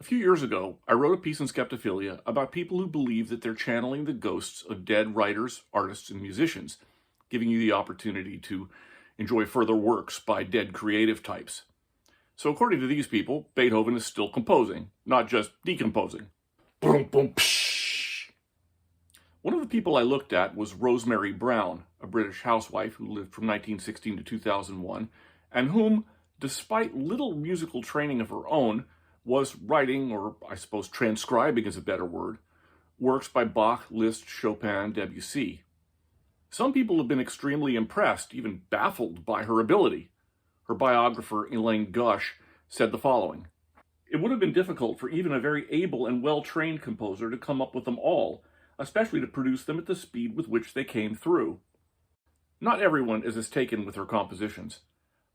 A few years ago, I wrote a piece in Skeptophilia about people who believe that they're channeling the ghosts of dead writers, artists, and musicians, giving you the opportunity to enjoy further works by dead creative types. So according to these people, Beethoven is still composing, not just decomposing. Boom, boom, psh. One of the people I looked at was Rosemary Brown, a British housewife who lived from 1916 to 2001, and whom, despite little musical training of her own, was writing, or I suppose transcribing is a better word, works by Bach, Liszt, Chopin, Debussy. Some people have been extremely impressed, even baffled by her ability. Her biographer, Elaine Gush, said the following: "It would have been difficult for even a very able and well-trained composer to come up with them all, especially to produce them at the speed with which they came through." Not everyone is as taken with her compositions.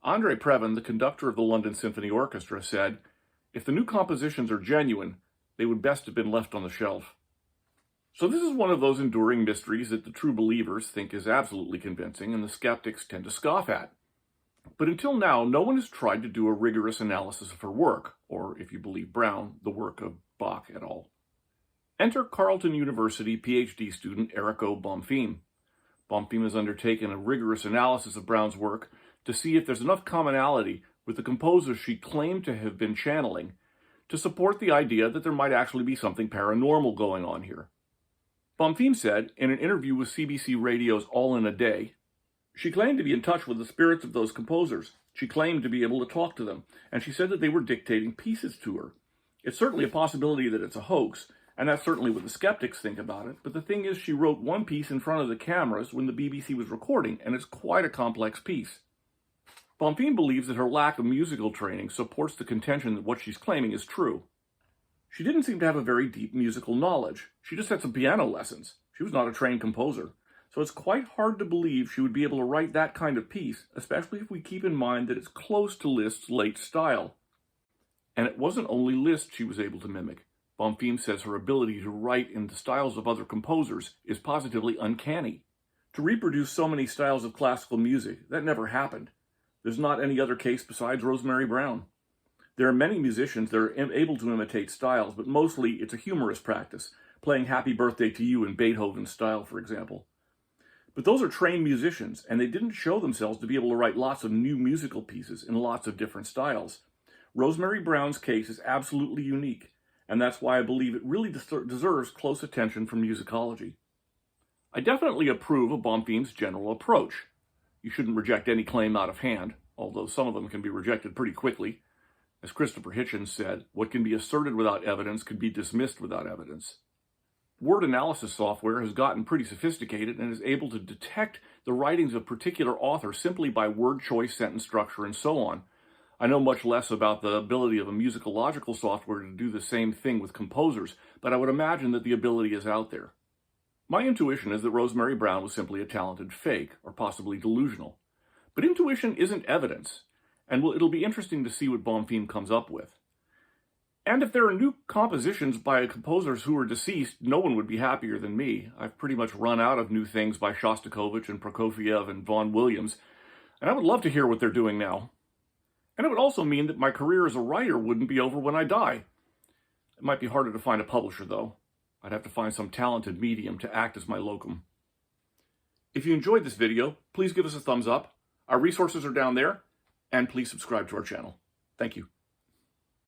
Andre Previn, the conductor of the London Symphony Orchestra, said, "If the new compositions are genuine, they would best have been left on the shelf." So this is one of those enduring mysteries that the true believers think is absolutely convincing and the skeptics tend to scoff at. But until now, no one has tried to do a rigorous analysis of her work, or, if you believe Brown, the work of Bach et al. Enter Carleton University PhD student Errico Bonfim. Bonfim has undertaken a rigorous analysis of Brown's work to see if there's enough commonality with the composers she claimed to have been channeling to support the idea that there might actually be something paranormal going on here. Bonfim said, in an interview with CBC Radio's All in a Day, she claimed to be in touch with the spirits of those composers. She claimed to be able to talk to them, and she said that they were dictating pieces to her. It's certainly a possibility that it's a hoax, and that's certainly what the skeptics think about it, but the thing is she wrote one piece in front of the cameras when the BBC was recording, and it's quite a complex piece. Bonfim believes that her lack of musical training supports the contention that what she's claiming is true. She didn't seem to have a very deep musical knowledge. She just had some piano lessons. She was not a trained composer. So it's quite hard to believe she would be able to write that kind of piece, especially if we keep in mind that it's close to Liszt's late style. And it wasn't only Liszt she was able to mimic. Bonfim says her ability to write in the styles of other composers is positively uncanny. To reproduce so many styles of classical music, that never happened. There's not any other case besides Rosemary Brown. There are many musicians that are able to imitate styles, but mostly it's a humorous practice, playing Happy Birthday to You in Beethoven's style, for example. But those are trained musicians, and they didn't show themselves to be able to write lots of new musical pieces in lots of different styles. Rosemary Brown's case is absolutely unique, and that's why I believe it really deserves close attention from musicology. I definitely approve of Bonfim's general approach. You shouldn't reject any claim out of hand, although some of them can be rejected pretty quickly. As Christopher Hitchens said, what can be asserted without evidence can be dismissed without evidence. Word analysis software has gotten pretty sophisticated and is able to detect the writings of particular authors simply by word choice, sentence structure, and so on. I know much less about the ability of a musicological software to do the same thing with composers, but I would imagine that the ability is out there. My intuition is that Rosemary Brown was simply a talented fake, or possibly delusional. But intuition isn't evidence, and it'll be interesting to see what Bonfim comes up with. And if there are new compositions by composers who are deceased, no one would be happier than me. I've pretty much run out of new things by Shostakovich and Prokofiev and Vaughan Williams, and I would love to hear what they're doing now. And it would also mean that my career as a writer wouldn't be over when I die. It might be harder to find a publisher, though. I'd have to find some talented medium to act as my locum. If you enjoyed this video, please give us a thumbs up. Our resources are down there, and please subscribe to our channel. Thank you.